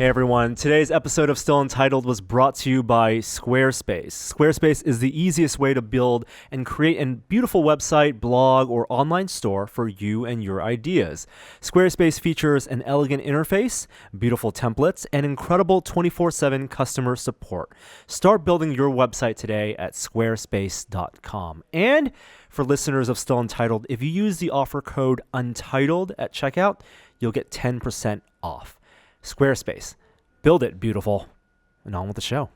Hey everyone, today's episode of Still Untitled was brought to you by Squarespace. Squarespace is the easiest way to build and create a beautiful website, blog, or online store for you and your ideas. Squarespace features an elegant interface, beautiful templates, and incredible 24/7 customer support. Start building your website today at squarespace.com. And for listeners of Still Untitled, if you use the offer code UNTITLED at checkout, you'll get 10% off. Squarespace. Build it, beautiful. And on with the show.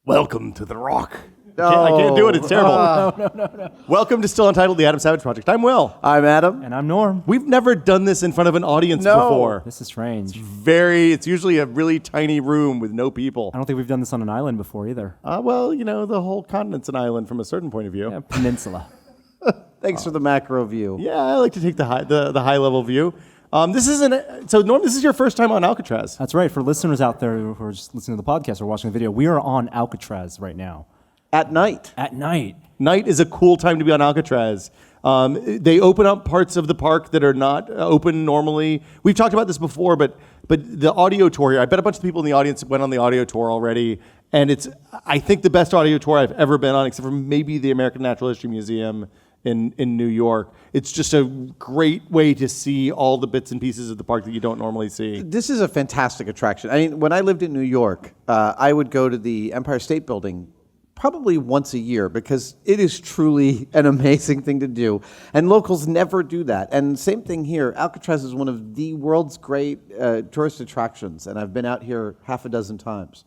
Welcome to The Rock. I can't do it. It's terrible. No. Welcome to Still Untitled, the Adam Savage Project. I'm Will. I'm Adam. And I'm Norm. We've never done this in front of an audience before. This is strange. It's usually a really tiny room with no people. I don't think we've done this on an island before either. Well, you know, the whole continent's an island from a certain point of view. Yeah, peninsula. Thanks for the macro view. Yeah, I like to take the high level view. Norm, this is your first time on Alcatraz. That's right. For listeners out there who are just listening to the podcast or watching the video, we are on Alcatraz right now. At night. At night. Night is a cool time to be on Alcatraz. They open up parts of the park that are not open normally. We've talked about this before, but the audio tour here, I bet a bunch of people in the audience went on the audio tour already, and it's, I think, the best audio tour I've ever been on, except for maybe the American Natural History Museum in New York. It's just a great way to see all the bits and pieces of the park that you don't normally see. This is a fantastic attraction. I mean, when I lived in New York, I would go to the Empire State Building probably once a year because it is truly an amazing thing to do. And locals never do that. And same thing here. Alcatraz is one of the world's great tourist attractions, and I've been out here half a dozen times.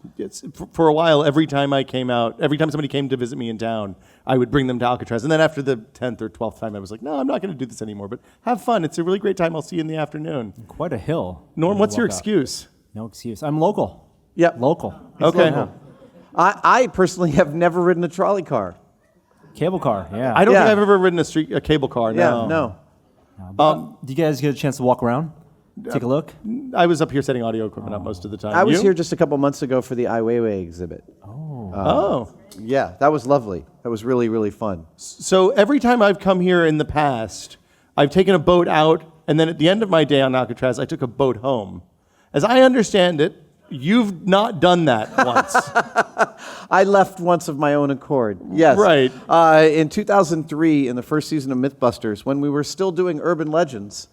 For a while, every time somebody came to visit me in town, I would bring them to Alcatraz. And then after the 10th or 12th time, I was like, no, I'm not going to do this anymore. But have fun. It's a really great time. I'll see you in the afternoon. Quite a hill. Norm, what's your excuse? No excuse. I'm local. Yep. Local. Okay. Local. I personally have never ridden a trolley car. Cable car, yeah. I don't think I've ever ridden a cable car. No. Do you guys get a chance to walk around? Take a look? I was up here setting audio equipment up most of the time. I was here just a couple months ago for the Ai Weiwei exhibit. Yeah, that was lovely. That was really, really fun. So every time I've come here in the past, I've taken a boat out, and then at the end of my day on Alcatraz, I took a boat home. As I understand it, you've not done that once. I left once of my own accord. Yes. Right. In 2003, in the first season of Mythbusters, when we were still doing urban legends,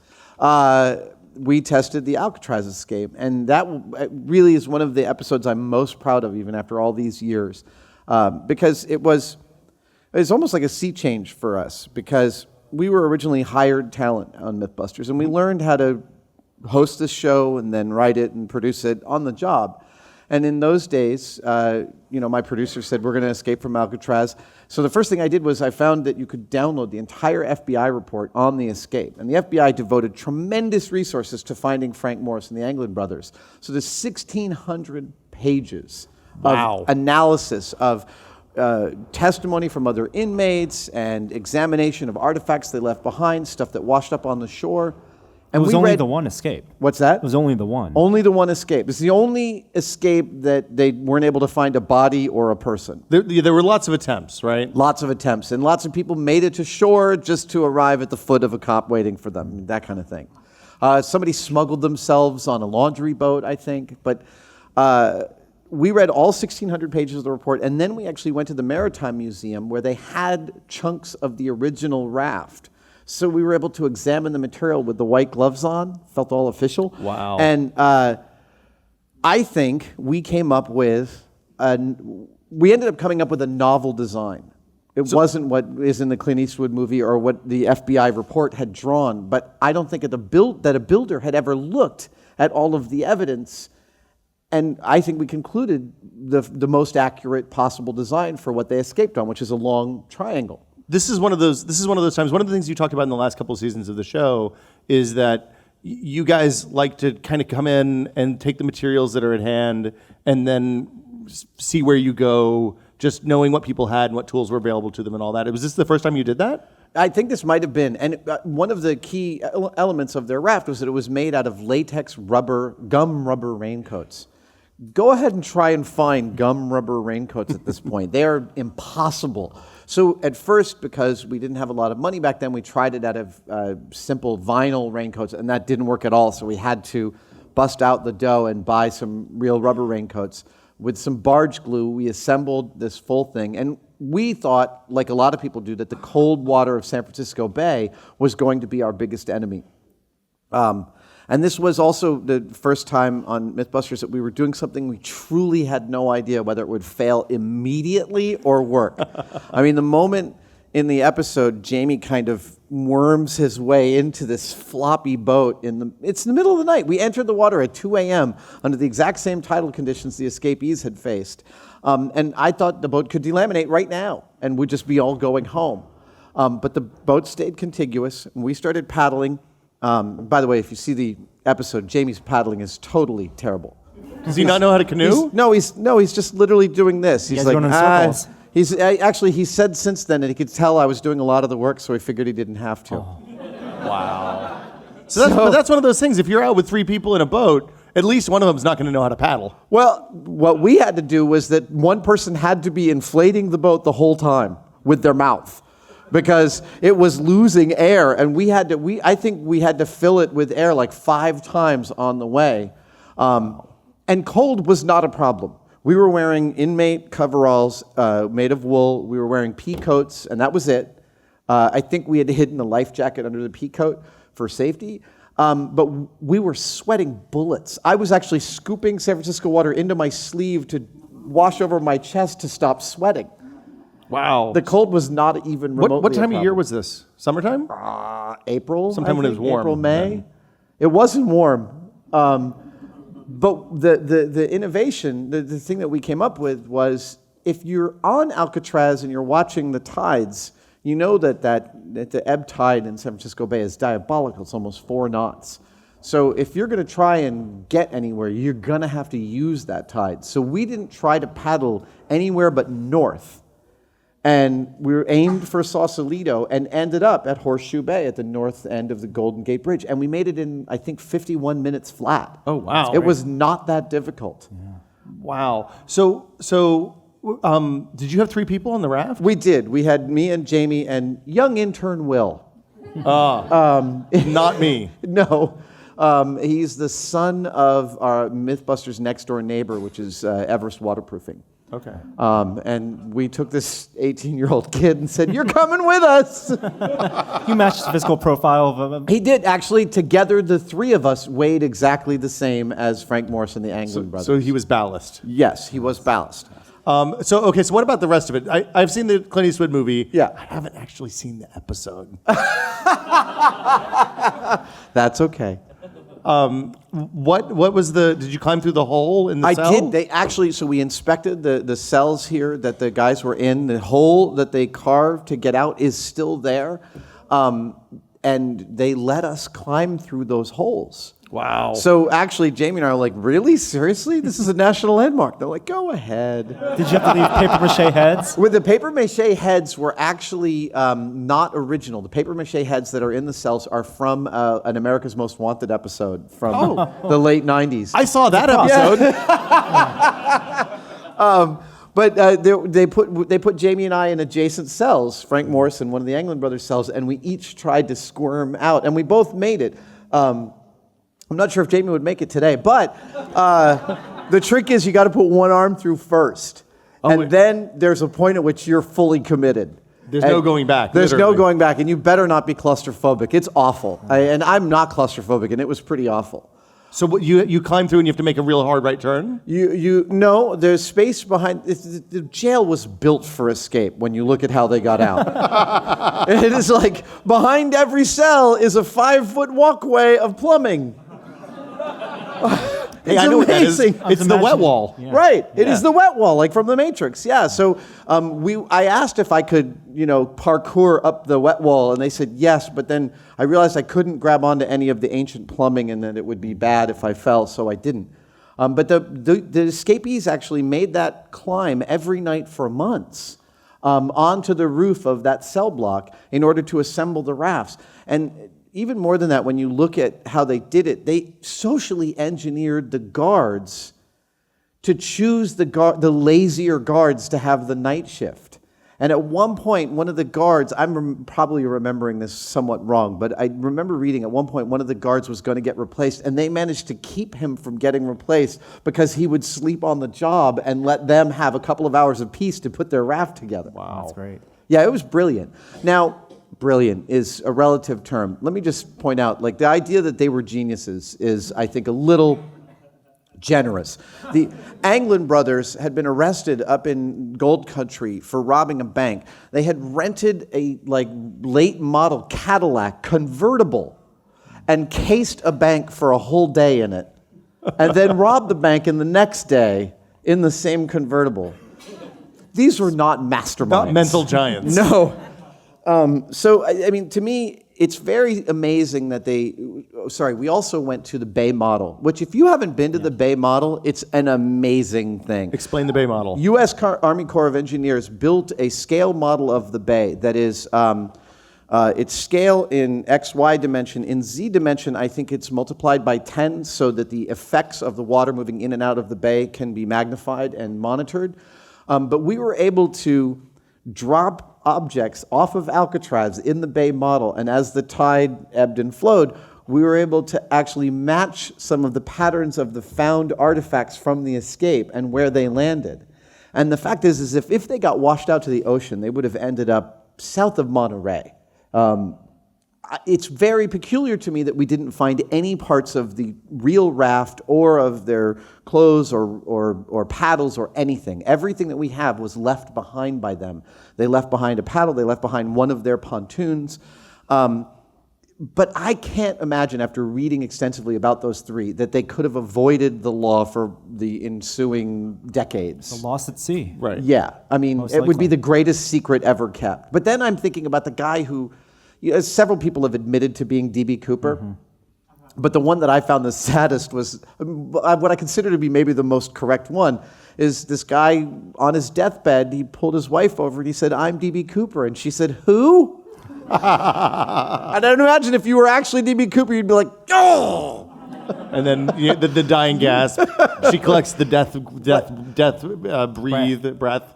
we tested the Alcatraz Escape, and that really is one of the episodes I'm most proud of, even after all these years, because it was almost like a sea change for us, because we were originally hired talent on Mythbusters, and we learned how to host this show and then write it and produce it on the job. And in those days, my producer said, we're going to escape from Alcatraz. So the first thing I did was I found that you could download the entire FBI report on the escape. And the FBI devoted tremendous resources to finding Frank Morris and the Anglin brothers. So there's 1,600 pages of analysis of testimony from other inmates and examination of artifacts they left behind, stuff that washed up on the shore. And it was only the one escape. What's that? It was only the one. Only the one escape. It's the only escape that they weren't able to find a body or a person. There were lots of attempts, right? Lots of attempts. And lots of people made it to shore just to arrive at the foot of a cop waiting for them, that kind of thing. Somebody smuggled themselves on a laundry boat, I think. But we read all 1,600 pages of the report, and then we actually went to the Maritime Museum where they had chunks of the original raft. So we were able to examine the material with the white gloves on, felt all official. Wow. And I think we came up with, we ended up coming up with a novel design. It wasn't what is in the Clint Eastwood movie or what the FBI report had drawn, but I don't think that a builder had ever looked at all of the evidence, and I think we concluded the most accurate possible design for what they escaped on, which is a long triangle. This is one of those times. One of the things you talked about in the last couple of seasons of the show is that you guys like to kind of come in and take the materials that are at hand and then see where you go, just knowing what people had and what tools were available to them and all that. Was this the first time you did that? I think this might have been. And one of the key elements of their raft was that it was made out of latex gum rubber raincoats. Go ahead and try and find gum rubber raincoats at this point. They are impossible. So at first, because we didn't have a lot of money back then, we tried it out of simple vinyl raincoats, and that didn't work at all. So we had to bust out the dough and buy some real rubber raincoats. With some barge glue, we assembled this full thing, and we thought, like a lot of people do, that the cold water of San Francisco Bay was going to be our biggest enemy. And this was also the first time on Mythbusters that we were doing something we truly had no idea whether it would fail immediately or work. I mean, the moment in the episode, Jamie kind of worms his way into this floppy boat. It's in the middle of the night. We entered the water at 2 a.m. under the exact same tidal conditions the escapees had faced. And I thought the boat could delaminate right now and we'd just be all going home. But the boat stayed contiguous, and we started paddling. By the way, if you see the episode, Jamie's paddling is totally terrible. Does he not know how to canoe? He's just literally doing this. He's like, going in circles. He said since then that he could tell I was doing a lot of the work, so he figured he didn't have to. Oh. Wow. But that's one of those things. If you're out with 3 people in a boat, at least one of them's not going to know how to paddle. Well, what we had to do was that one person had to be inflating the boat the whole time with their mouth, because it was losing air, and I think we had to fill it with air like 5 times on the way. And cold was not a problem. We were wearing inmate coveralls made of wool. We were wearing pea coats, and that was it. I think we had hidden a life jacket under the pea coat for safety. But we were sweating bullets. I was actually scooping San Francisco water into my sleeve to wash over my chest to stop sweating. Wow. The cold was not even remotely What time a of year problem. was this? Summertime? April. Sometime when it was warm. April, May. Then. It wasn't warm. But the innovation, the thing that we came up with was, if you're on Alcatraz and you're watching the tides, you know that the ebb tide in San Francisco Bay is diabolical. It's almost 4 knots. So if you're going to try and get anywhere, you're going to have to use that tide. So we didn't try to paddle anywhere but north. And we were aimed for Sausalito and ended up at Horseshoe Bay at the north end of the Golden Gate Bridge. And we made it in, I think, 51 minutes flat. Oh, wow. It was not that difficult. Yeah. Wow. So did you have 3 people on the raft? We did. We had me and Jamie and young intern Will. Not me. No. He's the son of our Mythbusters next door neighbor, which is Everest Waterproofing. Okay. And we took this 18-year-old kid and said, "You're coming with us." You matched the physical profile of him. He did. Actually, together, the 3 of us weighed exactly the same as Frank Morris and the Anglin brothers. So he was ballast. Yes, he was ballast. So what about the rest of it? I've seen the Clint Eastwood movie. Yeah. I haven't actually seen the episode. That's okay. What was did you climb through the hole in the cell? I did. So we inspected the cells here that the guys were in. The hole that they carved to get out is still there. And they let us climb through those holes. Wow. So actually, Jamie and I are like, really? Seriously? This is a national landmark. They're like, go ahead. Did you have to leave papier-mâché heads? With the papier-mâché heads were actually not original. The papier-mâché heads that are in the cells are from an America's Most Wanted episode from the late 90s. I saw that episode. But they put Jamie and I in adjacent cells, Frank Morris in one of the Anglin brothers' cells, and we each tried to squirm out, and we both made it. I'm not sure if Jamie would make it today, but the trick is you got to put one arm through first, and then there's a point at which you're fully committed. There's no going back. There's literally. no going back, and you better not be claustrophobic. It's awful, and I'm not claustrophobic, and it was pretty awful. So what, you climb through and you have to make a real hard right turn? No, there's space behind. The jail was built for escape when you look at how they got out. It is like behind every cell is a 5-foot walkway of plumbing. Hey, I know what that is. It's the wet wall. Yeah. Right. It is the wet wall, like from The Matrix. Yeah. So I asked if I could, parkour up the wet wall, and they said yes. But then I realized I couldn't grab onto any of the ancient plumbing, and that it would be bad if I fell, so I didn't. But the escapees actually made that climb every night for months onto the roof of that cell block in order to assemble the rafts. And even more than that, when you look at how they did it, they socially engineered the guards to choose the lazier guards to have the night shift. And at one point, one of the guards, I'm probably remembering this somewhat wrong, but I remember reading at one point one of the guards was going to get replaced, and they managed to keep him from getting replaced because he would sleep on the job and let them have a couple of hours of peace to put their raft together. Wow. That's great. Yeah, it was brilliant. Now, brilliant is a relative term. Let me just point out, like, the idea that they were geniuses is, I think, a little generous. The Anglin brothers had been arrested up in Gold Country for robbing a bank. They had rented a late model Cadillac convertible and cased a bank for a whole day in it, and then robbed the bank in the next day in the same convertible. These were not masterminds. Not mental giants. No. So, I mean, to me, it's very amazing that we also went to the Bay Model, which if you haven't been to the Bay Model, it's an amazing thing. Explain the Bay Model. U.S. Army Corps of Engineers built a scale model of the Bay that is, it's scale in XY dimension. In Z dimension, I think it's multiplied by 10 so that the effects of the water moving in and out of the bay can be magnified and monitored. But we were able to drop objects off of Alcatraz in the Bay Model, and as the tide ebbed and flowed, we were able to actually match some of the patterns of the found artifacts from the escape and where they landed. And the fact is if they got washed out to the ocean, they would have ended up south of Monterey. It's very peculiar to me that we didn't find any parts of the real raft or of their clothes or paddles or anything. Everything that we have was left behind by them. They left behind a paddle. They left behind one of their pontoons. But I can't imagine, after reading extensively about those three, that they could have avoided the law for the ensuing decades. The Lost at Sea. Right. Yeah. I mean, Most it would be likely. the greatest secret ever kept. But then I'm thinking about the guy who, several people have admitted to being D.B. Cooper. Mm-hmm. But the one that I found the saddest was, what I consider to be maybe the most correct one, is this guy on his deathbed, he pulled his wife over and he said, "I'm D.B. Cooper." And she said, "Who?" And I'd imagine if you were actually D.B. Cooper, you'd be like, "Oh!" And then the dying gasp. She collects the breath,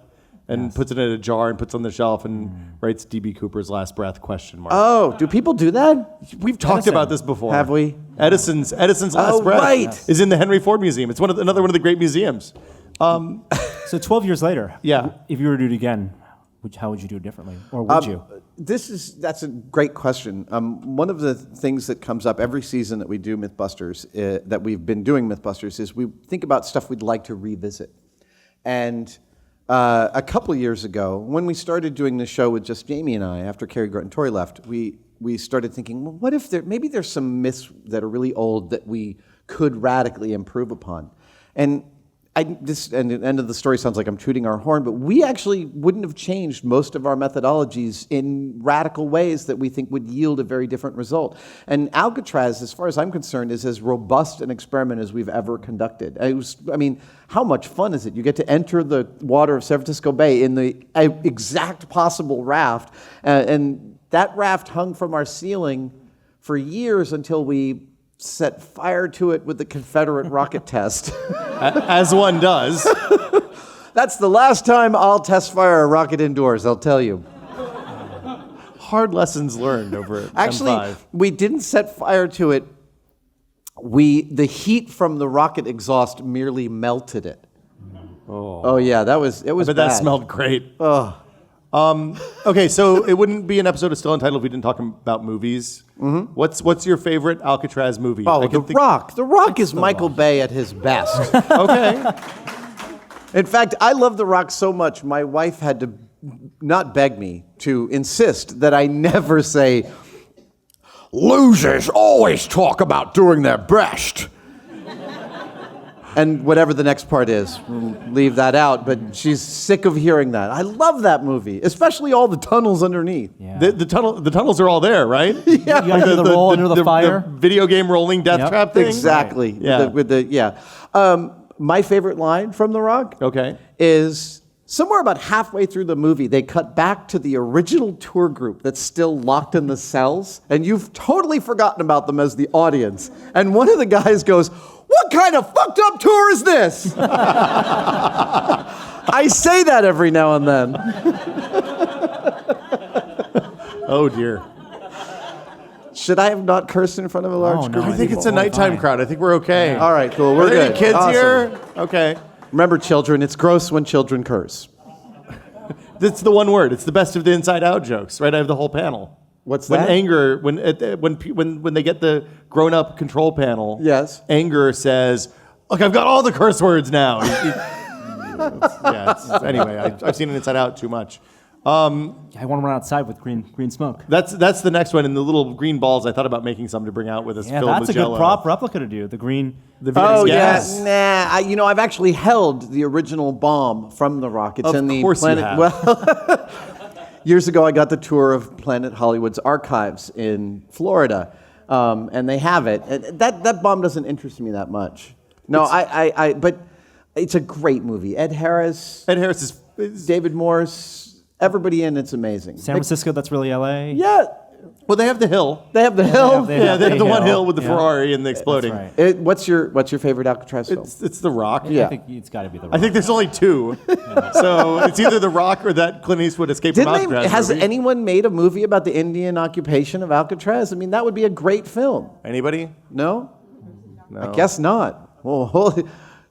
and puts it in a jar and puts it on the shelf and writes D.B. Cooper's last breath ? Oh, do people do that? We've talked Edison. about this before. Have we? Edison's last breath right. is in the Henry Ford Museum. It's another one of the great museums. So 12 years later, Yeah. if you were to do it again, how would you do it differently? Or would you? That's a great question. One of the things that comes up every season that we do Mythbusters, that we've been doing Mythbusters, is we think about stuff we'd like to revisit. And a couple of years ago, when we started doing the show with just Jamie and I, after Cary Grant and Tori left, we started thinking, well, what if maybe there's some myths that are really old that we could radically improve upon? And the end of the story sounds like I'm tooting our horn, but we actually wouldn't have changed most of our methodologies in radical ways that we think would yield a very different result. And Alcatraz, as far as I'm concerned, is as robust an experiment as we've ever conducted. How much fun is it? You get to enter the water of San Francisco Bay in the exact possible raft, and that raft hung from our ceiling for years until we set fire to it with the Confederate rocket test. As one does. That's the last time I'll test fire a rocket indoors, I'll tell you. Hard lessons learned over at Actually, M5. we didn't set fire to it. The heat from the rocket exhaust merely melted it. Oh yeah, it was But bad. that smelled great. Okay, so it wouldn't be an episode of Still Untitled if we didn't talk about movies. Mm-hmm. What's your favorite Alcatraz movie? Oh, The Rock. The Rock is Michael Bay at his best. Okay. In fact, I love The Rock so much, my wife had to not beg me, to insist that I never say, "Losers always talk about doing their best." And whatever the next part is, we'll leave that out, but she's sick of hearing that. I love that movie, especially all the tunnels underneath. Yeah. The tunnels are all there, right? You gotta do the roll under the fire. The video game rolling death trap thing? Exactly. Right. Yeah. My favorite line from The Rock is somewhere about halfway through the movie, they cut back to the original tour group that's still locked in the cells, and you've totally forgotten about them as the audience. And one of the guys goes, "What kind of fucked up tour is this?" I say that every now and then. Oh dear. Should I have not cursed in front of a large Oh, group? no, I think of it's a people? nighttime fine. crowd. I think we're okay. All right, cool. We're Are there any good. kids Awesome. here? Okay. Remember, children, it's gross when children curse. That's the one word. It's the best of the Inside Out jokes, right? I have the whole panel. What's when that? anger, when they get the grown-up control panel. Yes. Anger says, "Look, I've got all the curse words now." Anyway, I've seen it Inside Out too much. I want to run outside with green smoke. That's the next one. And the little green balls, I thought about making some to bring out with us. Yeah, filled that's with a Jell-O. good prop replica to do. The green. Oh, Yes. yeah. Nah, I've actually held the original bomb from The Rock. It's Of in the course you Planet. have. Well, years ago, I got the tour of Planet Hollywood's archives in Florida, and they have it. And that bomb doesn't interest me that much. No, but it's a great movie. Ed Harris, is David Morse, everybody in it's amazing. San Francisco, that's really LA. Yeah, well, they have the hill. they have the hill. they Yeah, they have the one hill. hill with the Yeah. Ferrari and the exploding. That's right. What's your favorite Alcatraz film? It's The Rock. Yeah. I think it's got to be the. I think there's only two. So it's either The Rock or that Clint Eastwood Escape from Alcatraz Has movie. anyone made a movie about the Indian occupation of Alcatraz? I mean, that would be a great film. Anybody? No? No. I guess not. Well,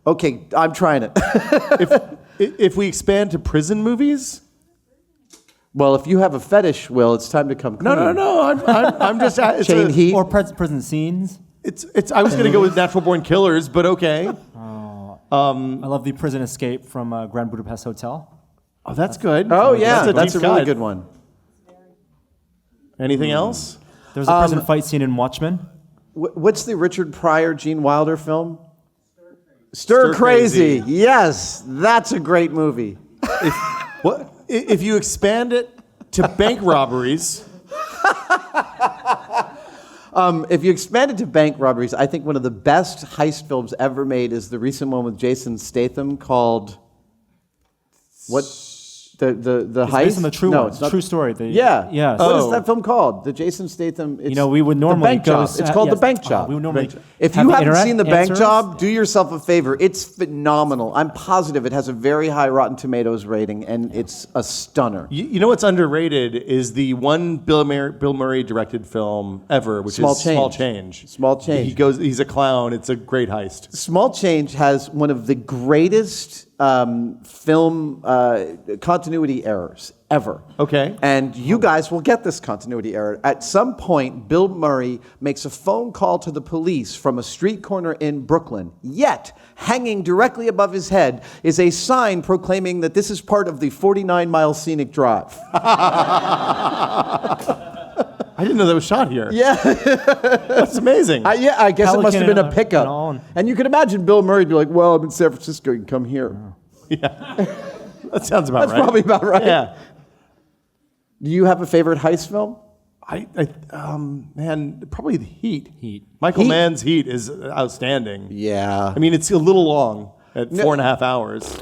okay, I'm trying it. If we expand to prison movies? Well, if you have a fetish, Will, it's time to come clean. No. I'm just it's Chain Heat. or prison scenes. It's. I was going to go with Natural Born Killers, but okay. I love the prison escape from Grand Budapest Hotel. Oh, that's good. Oh, yeah, that's a deep really cut. good one. Anything else? There's a prison fight scene in Watchmen. What's the Richard Pryor, Gene Wilder film? Stir Crazy. Crazy. Yes, that's a great movie. If you expand it to bank robberies, If you expand it to bank robberies, I think one of the best heist films ever made is the recent one with Jason Statham called what? The It's heist? based on the true no, one. it's not. True story. Yeah. Yes. What is Oh. that film called? The Jason Statham. It's we would normally the bank go. job. It's called yes. The Bank Job. We would normally. If have you the haven't internet seen The Bank answers. Job, do yourself a favor. It's phenomenal. I'm positive it has a very high Rotten Tomatoes rating, and it's a stunner. you know what's underrated is the one Bill Murray directed film ever, which Small is Change. Small Change. Small Change. He's a clown. It's a great heist. Small Change has one of the greatest film continuity errors ever. Okay. And you guys will get this continuity error. At some point, Bill Murray makes a phone call to the police from a street corner in Brooklyn. Yet, hanging directly above his head is a sign proclaiming that this is part of the 49-mile scenic drive. I didn't know that was shot here. Yeah. That's amazing. I guess it must have been a Pelican pickup. and all. And you can imagine Bill Murray be like, well, I'm in San Francisco, you can come here. That sounds about That's right. probably about right. Yeah. Do you have a favorite heist film? Man, probably the Heat. Heat. Michael Heat? Mann's Heat is outstanding. Yeah. I mean, it's a little long at 4.5 hours.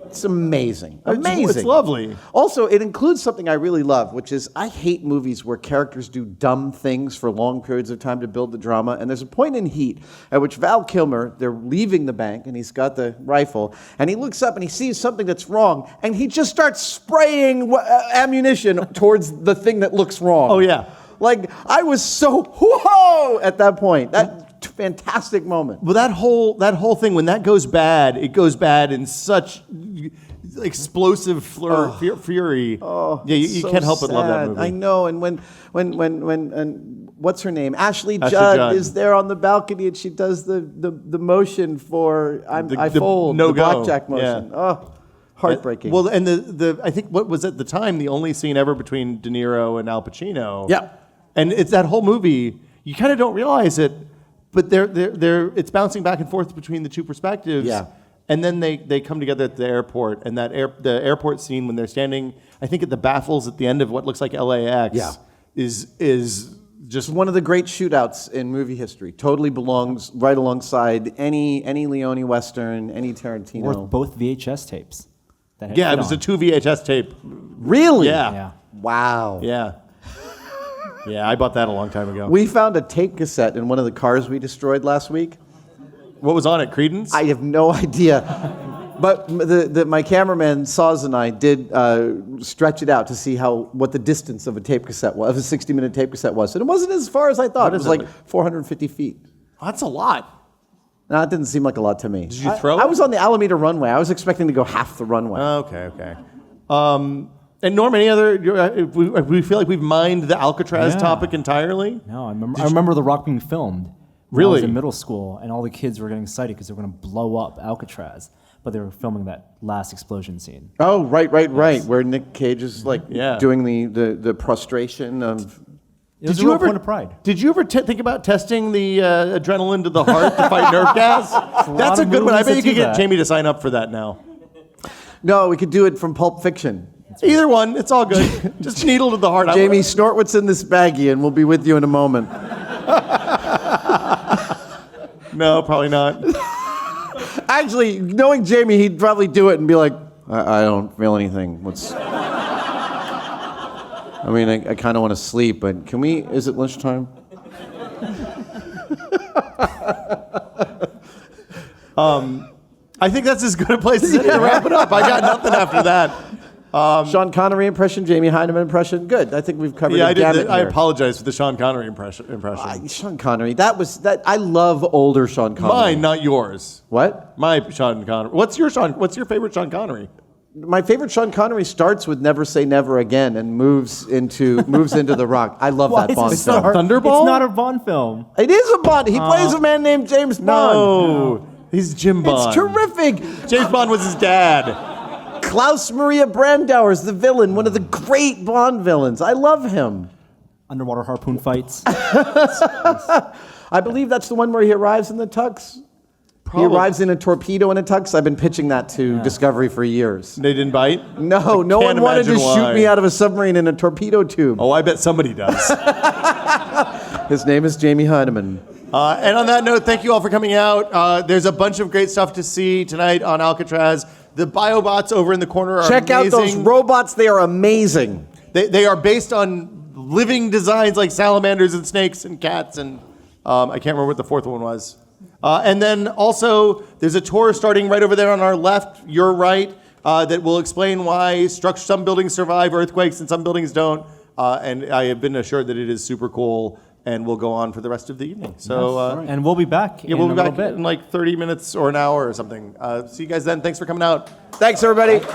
It's amazing. It's Amazing. lovely. Also, it includes something I really love, which is I hate movies where characters do dumb things for long periods of time to build the drama. And there's a point in Heat at which Val Kilmer, they're leaving the bank, and he's got the rifle, and he looks up and he sees something that's wrong, and he just starts spraying ammunition towards the thing that looks wrong. Oh, yeah. Like, I was so whoa at that point. That fantastic moment. Well, that whole thing, when that goes bad, it goes bad in such explosive fury. Oh, yeah, you so can't help but love that sad. movie. I know. And when what's her name? Ashley Ashley Judd Judd. is there on the balcony, and she does the motion for I The fold, no the go. blackjack motion. Yeah. Oh, heartbreaking. Well, and the I think what was at the time the only scene ever between De Niro and Al Pacino. Yeah. And it's that whole movie. You kind of don't realize it, but it's bouncing back and forth between the two perspectives. Yeah. And then they come together at the airport, and the airport scene when they're standing, I think at the baffles at the end of what looks like LAX. Yeah. Is just one of the great shootouts in movie history. Totally belongs right alongside any Leone Western, any Tarantino. Worth both VHS tapes. That had yeah. fit It was on. a 2 VHS tape. Really? Yeah. Yeah. Wow. Yeah. Yeah, I bought that a long time ago. We found a tape cassette in one of the cars we destroyed last week. What was on it? Creedence? I have no idea. But my cameraman Saz and I did stretch it out to see what the distance of a tape cassette was, of a 60-minute tape cassette was, and it wasn't as far as I thought. It was like 450 feet. That's a lot. No, it didn't seem like a lot to me. Did you throw it? I was on the Alameda runway. I was expecting to go half the runway. Okay. And Norm, any other? We feel like we've mined the Alcatraz topic entirely. No, I remember The Rock being filmed. When I Really? was in middle school, and all the kids were getting excited because they were going to blow up Alcatraz, but they were filming that last explosion scene. Oh, right, where Nick Cage is doing the prostration of. It was a real point of pride. Did you ever think about testing the adrenaline to the heart to fight nerve gas? That's a good one. I bet you could get Jamie to sign up for that now. No, we could do it from Pulp Fiction. Either one, it's all good. Just needle to the heart. Jamie, snort what's in this baggie, and we'll be with you in a moment. No, probably not. Actually, knowing Jamie, he'd probably do it and be like, I don't feel anything. I kind of want to sleep, but is it lunchtime? I think that's as good a place as any to wrap it up. I got nothing after that. Sean Connery impression, Jamie Heineman impression. Good. I think we've covered Yeah, the gamut I here. apologize for the Sean Connery impression. Sean Connery. I love older Sean Connery. Mine, not yours. What? My Sean Connery. What's your favorite Sean Connery? My favorite Sean Connery starts with Never Say Never Again and moves into The Rock. I love that Bond It's film. not Thunderball? It's not a Bond film. It is a Bond. He plays a man named James Bond. No. He's Jim Bond. It's terrific. James Bond was his dad. Klaus Maria Brandauer's the villain, one of the great Bond villains. I love him. Underwater harpoon fights. I believe that's the one where he arrives in the tux. He arrives in a torpedo and a tux. I've been pitching that to Discovery for years. They didn't bite? No one wanted to shoot me out of a submarine in a torpedo tube. Oh, I bet somebody does. His name is Jamie Heineman. And on that note, thank you all for coming out. There's a bunch of great stuff to see tonight on Alcatraz. The biobots over in the corner are Check amazing. out those robots. They are amazing. They are based on living designs like salamanders and snakes and cats and I can't remember what the fourth one was. And then also there's a tour starting right over there on our left, your right, that will explain why some buildings survive earthquakes and some buildings don't. And I have been assured that it is super cool and will go on for the rest of the evening. So And we'll be back in a we'll be little back bit. in like 30 minutes or an hour or something. See you guys then. Thanks for coming out. Thanks, everybody.